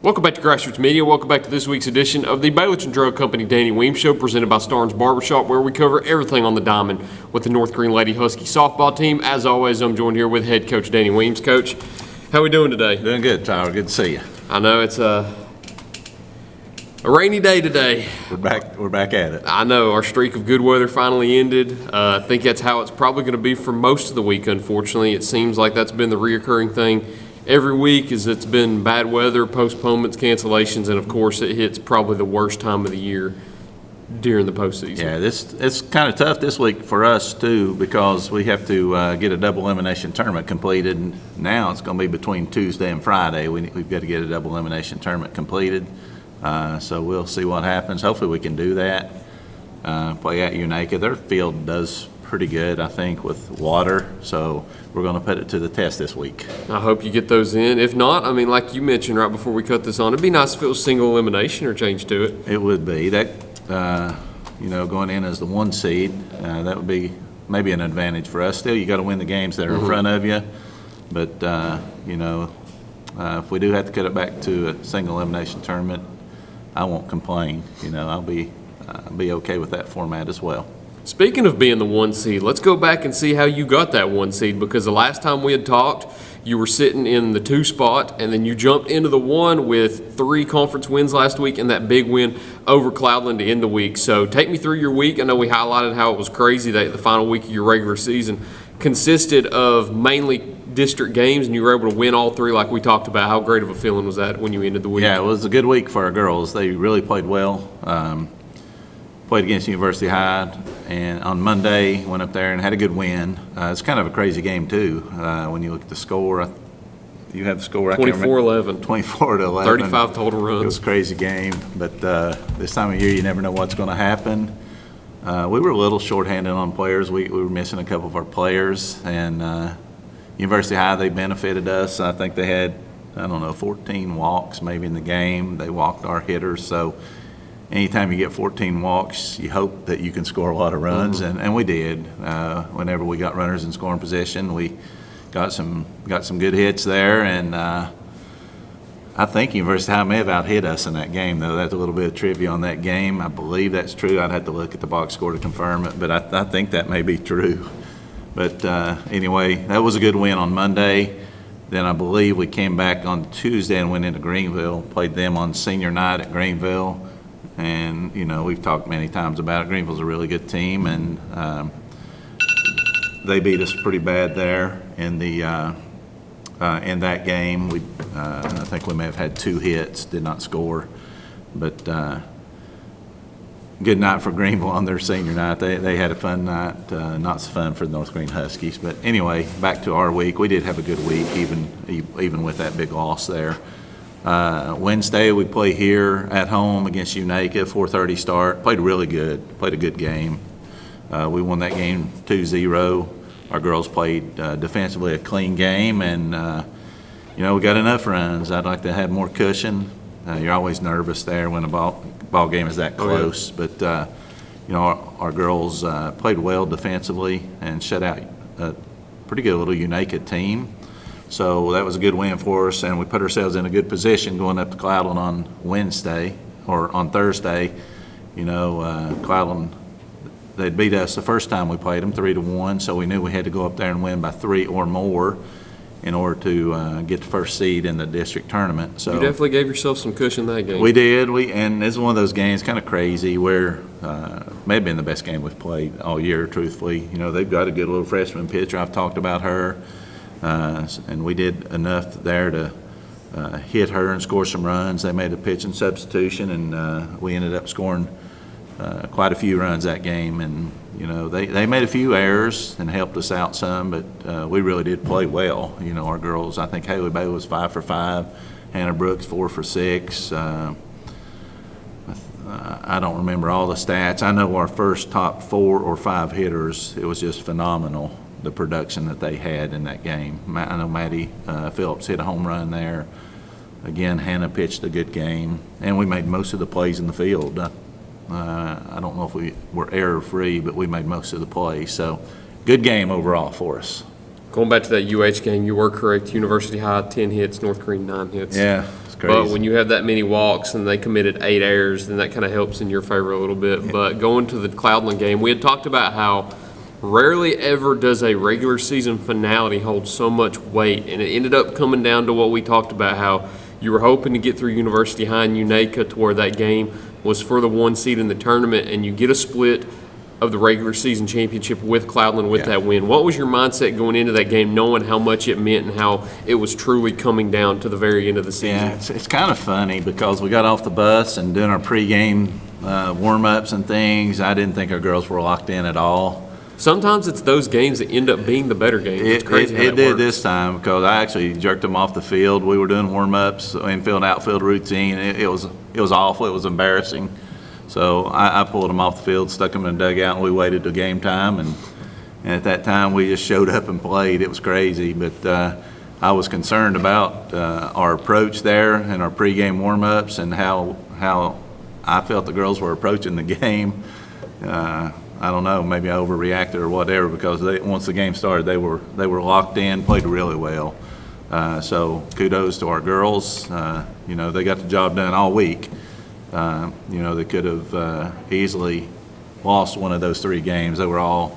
Welcome back to Grassroots Media. Welcome back to this week's edition of the Baileyton Drug Company Danny Weems Show, presented by Starne's Barber, where we cover everything on the diamond with the North Green Lady Husky softball team. As always, I'm joined here with head coach Danny Weems. Coach, how we doing today? Doing good, Tyler. Good to see you. I know it's a rainy day today. We're back at it. I know our streak of good weather finally ended. I think that's how it's probably going to be for most of the week. Unfortunately, it seems like that's been the reoccurring thing every week. Is it's been bad weather, postponements, cancellations, and of course it hits probably the worst time of the year during the postseason. Yeah, it's kind of tough this week for us too, because we have to get a double elimination tournament completed. Now it's going to be between Tuesday and Friday. We've got to get a double elimination tournament completed. So we'll see what happens. Hopefully we can do that. Play at Unaka. Their field does pretty good, I think, with water. So we're going to put it to the test this week. I hope you get those in. If not, I mean, like you mentioned right before we cut this on, it'd be nice if it was single elimination or change to it. It would be. That, going in as the 1 seed, that would be maybe an advantage for us. Still, you got to win the games that are in front of you. But, if we do have to cut it back to a single elimination tournament, I won't complain. I'll be okay with that format as well. Speaking of being the 1 seed, let's go back and see how you got that 1 seed, because the last time we had talked, you were sitting in the 2 spot, and then you jumped into the 1 with 3 conference wins last week and that big win over Cloudland to end the week. So take me through your week. I know we highlighted how it was crazy that the final week of your regular season consisted of mainly district games, and you were able to win all 3 like we talked about. How great of a feeling was that when you ended the week? Yeah, it was a good week for our girls. They really played well. Played against University High, and on Monday went up there and had a good win. It's kind of a crazy game too. When you look at the score, you have the score. 24-11. 24-11. 35 total runs. It was a crazy game, but this time of year you never know what's going to happen. We were a little shorthanded on players. We were missing a couple of our players, and University High, they benefited us. I think they had 14 walks maybe in the game. They walked our hitters, so anytime you get 14 walks, you hope that you can score a lot of runs, and we did. Whenever we got runners in scoring position, we got some good hits there, and I think University High may have out-hit us in that game, though. That's a little bit of trivia on that game. I believe that's true. I'd have to look at the box score to confirm it, but I think that may be true. But anyway, that was a good win on Monday. Then I believe we came back on Tuesday and went into Greenville, played them on senior night at Greenville. And, we've talked many times about it. Greenville's a really good team, and they beat us pretty bad there in that game. I think we may have had 2 hits, did not score. But good night for Greenville on their senior night. They had a fun night, not so fun for the North Green Huskies. But anyway, back to our week. We did have a good week, even with that big loss there. Wednesday we play here at home against Unaka, 4:30 start. Played really good. Played a good game. We won that game 2-0. Our girls played defensively a clean game, and we got enough runs. I'd like to have more cushion. You're always nervous there when a ball game is that close, but our girls played well defensively and shut out a pretty good little Unaka team. So that was a good win for us, and we put ourselves in a good position going up to Cloudland on Wednesday or on Thursday. Cloudland, they beat us the first time we played them 3-1, so we knew we had to go up there and win by 3 or more in order to get the first seed in the district tournament. So you definitely gave yourself some cushion that game. We did. And this is one of those games, kind of crazy, where may have been the best game we've played all year, truthfully. They've got a good little freshman pitcher. I've talked about her. And we did enough there to hit her and score some runs. They made a pitching substitution, and we ended up scoring quite a few runs that game. And they made a few errors and helped us out some, but we really did play well. Our girls, I think Haley Bailey was 5 for 5, Hannah Brooks 4 for 6. I don't remember all the stats. I know our first top 4 or 5 hitters, it was just phenomenal, the production that they had in that game. I know Maddie Phillips hit a home run there. Again, Hannah pitched a good game, and we made most of the plays in the field. I don't know if we were error-free, but we made most of the plays. So, good game overall for us. Going back to that UH game, you were correct. University High, 10 hits, North Green, 9 hits. Yeah, it's crazy. But when you have that many walks and they committed 8 errors, then that kind of helps in your favor a little bit. But going to the Cloudland game, we had talked about how rarely ever does a regular season finale hold so much weight, and it ended up coming down to what we talked about, how you were hoping to get through University High and Unaka to where that game was for the 1 seed in the tournament, and you get a split of the regular season championship with Cloudland with that win. What was your mindset going into that game, knowing how much it meant and how it was truly coming down to the very end of the season? Yeah, it's kind of funny because we got off the bus and doing our pregame warm-ups and things. I didn't think our girls were locked in at all. Sometimes it's those games that end up being the better games. It's crazy how it that did works. this time because I actually jerked them off the field. We were doing warm-ups, infield, outfield routine. It was awful. It was embarrassing. So I pulled them off the field, stuck them in the dugout, and we waited till game time. And at that time, we just showed up and played. It was crazy. But I was concerned about our approach there and our pregame warm-ups and how I felt the girls were approaching the game. I don't know, maybe I overreacted or whatever because once the game started, they were locked in, played really well. So kudos to our girls. They got the job done all week. They could have easily lost one of those 3 games. They were all,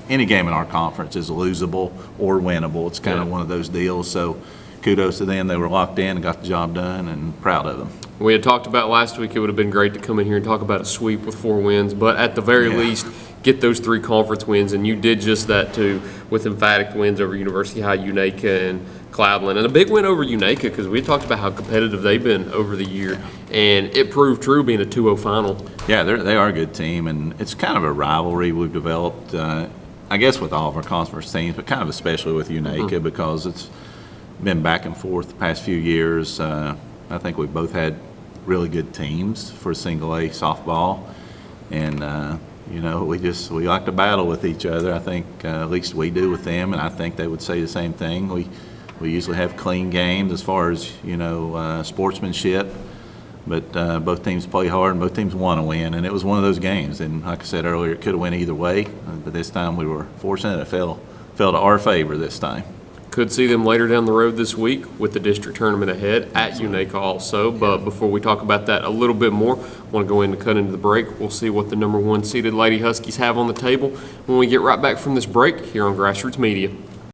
any game in our conference is losable or winnable. It's kind of one of those deals. So kudos to them. They were locked in and got the job done, and proud of them. We had talked about last week it would have been great to come in here and talk about a sweep with 4 wins, but at the very least, get those 3 conference wins, and you did just that too with emphatic wins over University High, Unaka, and Cloudland. And a big win over Unaka because we talked about how competitive they've been over the year, and it proved true being a 2-0 final. Yeah, they are a good team, and it's kind of a rivalry we've developed, I guess, with all of our conference teams, but kind of especially with Unaka because it's been back and forth the past few years. I think we've both had really good teams for single-A softball, and we like to battle with each other. I think at least we do with them, and I think they would say the same thing. We usually have clean games as far as sportsmanship, but both teams play hard and both teams want to win, and it was one of those games. And like I said earlier, it could have went either way, but this time we were fortunate. It fell to our favor this time. Could see them later down the road this week with the district tournament ahead at Unaka also. But before we talk about that a little bit more, I want to go in and cut into the break. We'll see what the number 1 seeded Lady Huskies have on the table when we get right back from this break here on Grassroots Media.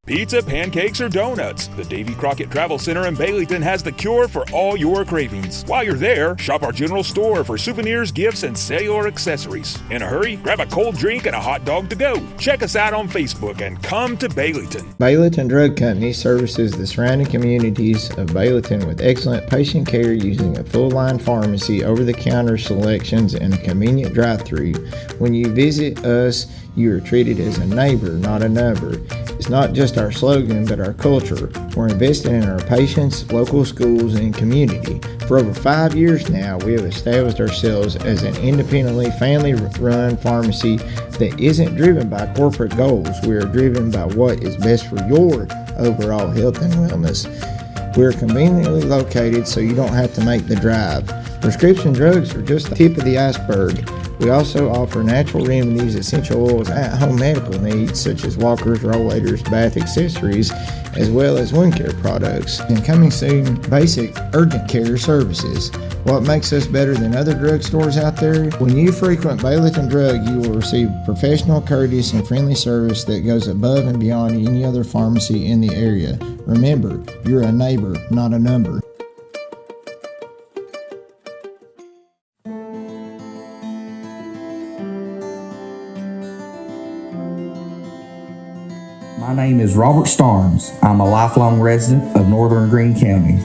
Pizza, pancakes, or donuts, the Davy Crockett Travel Center in Baileyton has the cure for all your cravings. While you're there, shop our general store for souvenirs, gifts, and cellular accessories. In a hurry, grab a cold drink and a hot dog to go. Check us out on Facebook and come to Baileyton. Baileyton Drug Company services the surrounding communities of Baileyton with excellent patient care using a full-line pharmacy, over-the-counter selections, and a convenient drive-thru. When you visit us, you are treated as a neighbor, not a number. It's not just our slogan, but our culture. We're investing in our patients, local schools, and community. For over 5 years now, we have established ourselves as an independently family-run pharmacy that isn't driven by corporate goals. We are driven by what is best for your overall health and wellness. We're conveniently located so you don't have to make the drive. Prescription drugs are just the tip of the iceberg. We also offer natural remedies, essential oils, at-home medical needs such as walkers, rollators, bath accessories, as well as wound care products. And coming soon, basic urgent care services. What makes us better than other drugstores out there? When you frequent Baileyton Drug, you will receive professional, courteous, and friendly service that goes above and beyond any other pharmacy in the area. Remember, you're a neighbor, not a number. My name is Robert Starnes. I'm a lifelong resident of Northern Greene County,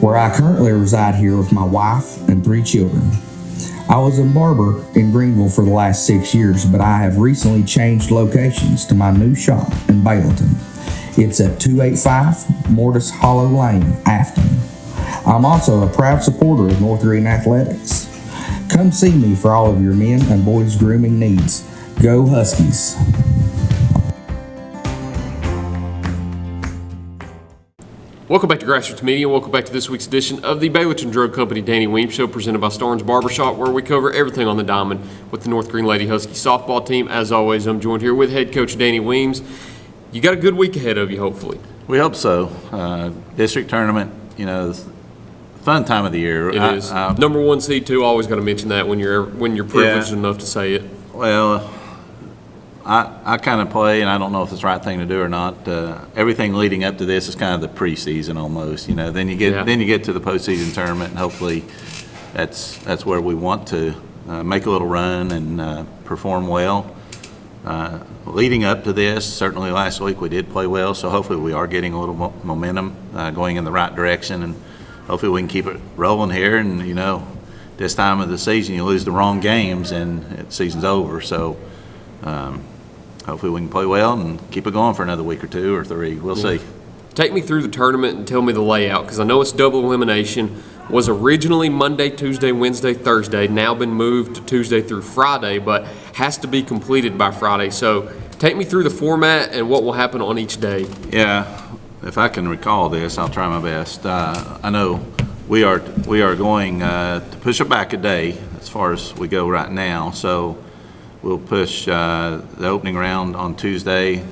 where I currently reside here with my wife and 3 children. I was in Barber in Greenville for the last 6 years, but I have recently changed locations to my new shop in Baileyton. It's at 285 Mortis Hollow Lane, Afton. I'm also a proud supporter of North Greene Athletics. Come see me for all of your men and boys grooming needs. Go Huskies! Welcome back to Grassroots Media. Welcome back to this week's edition of the Baileyton Drug Company Danny Weems Show, presented by Starne's Barbershop, where we cover everything on the diamond with the North Greene Lady Husky softball team. As always, I'm joined here with head coach Danny Weems. You got a good week ahead of you, hopefully. We hope so. District tournament, fun time of the year. It is. Number one seed too. Always got to mention that when you're privileged enough to say it. Well, I kind of play, and I don't know if it's the right thing to do or not. Everything leading up to this is kind of the preseason almost. Then you get to the postseason tournament, and hopefully that's where we want to make a little run and perform well. Leading up to this, certainly last week we did play well, so hopefully we are getting a little momentum going in the right direction, and hopefully we can keep it rolling here. And this time of the season you lose the wrong games and the season's over. So hopefully we can play well and keep it going for another week or two or three. We'll see. Take me through the tournament and tell me the layout, because I know it's double elimination. Was originally Monday, Tuesday, Wednesday, Thursday, now been moved to Tuesday through Friday, but has to be completed by Friday. So take me through the format and what will happen on each day. Yeah, if I can recall this, I'll try my best. I know we are going to push it back a day as far as we go right now. So we'll push the opening round on Tuesday.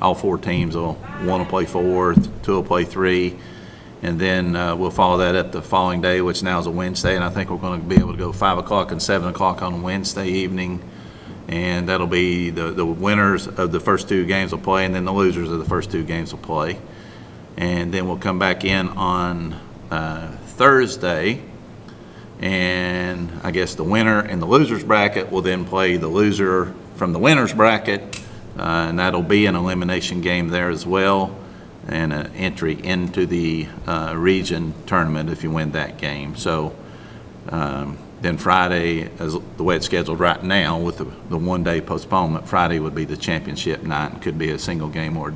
All four teams will one will play 4, 2 will play 3. And then we'll follow that up the following day, which now is a Wednesday. And I think we're going to be able to go 5 o'clock and 7 o'clock on Wednesday evening. And that'll be the winners of the first 2 games will play, and then the losers of the first 2 games will play. And then we'll come back in on Thursday. And I guess the winner in the losers bracket will then play the loser from the winners bracket. And that'll be an elimination game there as well, and an entry into the region tournament if you win that game. So then Friday, as the way it's scheduled right now with the one-day postponement, Friday would be the championship night, and could be a single game or a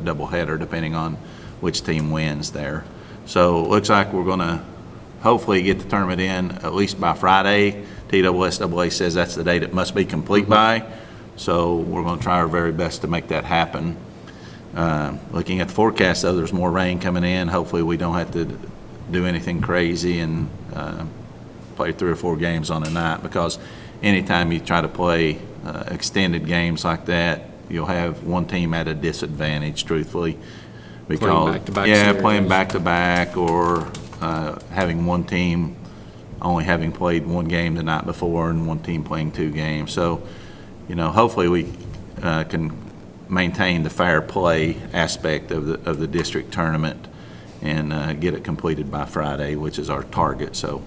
doubleheader depending on which team wins there. So it looks like we're going to hopefully get the tournament in at least by Friday. TSSAA says that's the date it must be complete by. So we're going to try our very best to make that happen. Looking at the forecast, though, there's more rain coming in. Hopefully we don't have to do anything crazy and play 3 or 4 games on a night, because anytime you try to play extended games like that, you'll have one team at a disadvantage, truthfully. Because playing back-to-back, or having one team only having played 1 game the night before and one team playing 2 games. So, hopefully we can maintain the fair play aspect of the district tournament and get it completed by Friday, which is our target. So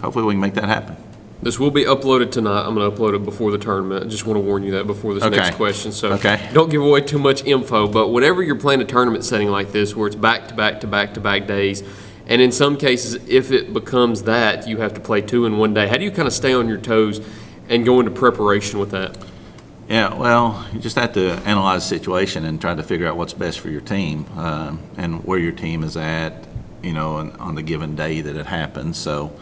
hopefully we can make that happen. This will be uploaded tonight. I'm going to upload it before the tournament. I just want to warn you that before this next question. So don't give away too much info. But whenever you're playing a tournament setting like this, where it's back-to-back days, and in some cases, if it becomes that, you have to play 2 in one day, how do you kind of stay on your toes and go into preparation with that? Yeah, well, you just have to analyze the situation and try to figure out what's best for your team and where your team is at, on the given day that it happens. So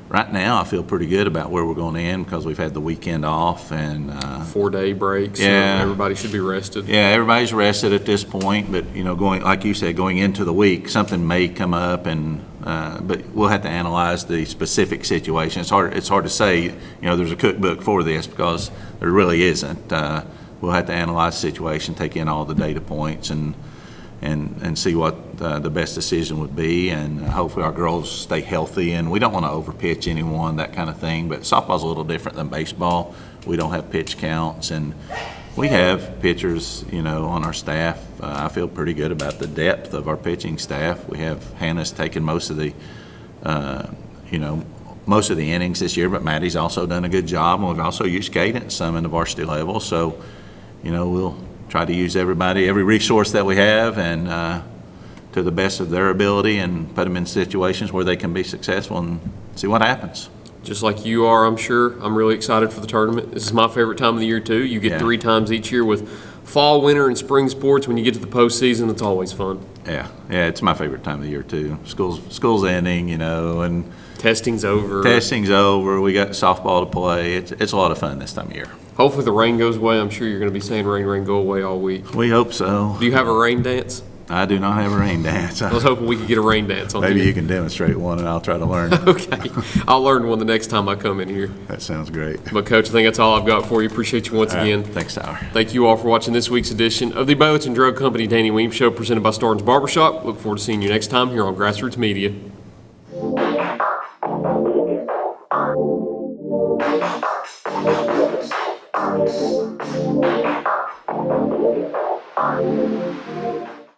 right now I feel pretty good about where we're going to end, because we've had the weekend off and 4-day break, so everybody should be rested. Yeah, everybody's rested at this point, but going, like you said, going into the week, something may come up, and but we'll have to analyze the specific situation. It's hard to say, there's a cookbook for this, because there really isn't. We'll have to analyze the situation, take in all the data points, and see what the best decision would be, and hopefully our girls stay healthy. And we don't want to overpitch anyone, that kind of thing, but softball's a little different than baseball. We don't have pitch counts, and we have pitchers, on our staff. I feel pretty good about the depth of our pitching staff. We have Hannah's taken most of the innings this year, but Maddie's also done a good job, and we've also used Cadence some in the varsity level. So, we'll try to use every resource that we have, and to the best of their ability, and put them in situations where they can be successful and see what happens. Just like you are, I'm sure. I'm really excited for the tournament. This is my favorite time of the year, too. You get 3 times each year with fall, winter, and spring sports. When you get to the postseason, it's always fun. Yeah, it's my favorite time of the year, too. School's ending, and testing's over. We got softball to play. It's a lot of fun this time of year. Hopefully the rain goes away. I'm sure you're going to be saying rain, go away all week. We hope so. Do you have a rain dance? I do not have a rain dance. I was hoping we could get a rain dance on Maybe you can demonstrate one, and I'll try to learn. Okay. I'll learn one the next time I come in here. That sounds great. But, Coach, I think that's all I've got for you. Appreciate you once again. Thanks, Tyler. Thank you all for watching this week's edition of the Baileyton Drug Company Danny Weems Show, presented by Starne's Barbershop. Look forward to seeing you next time here on Grassroots Media.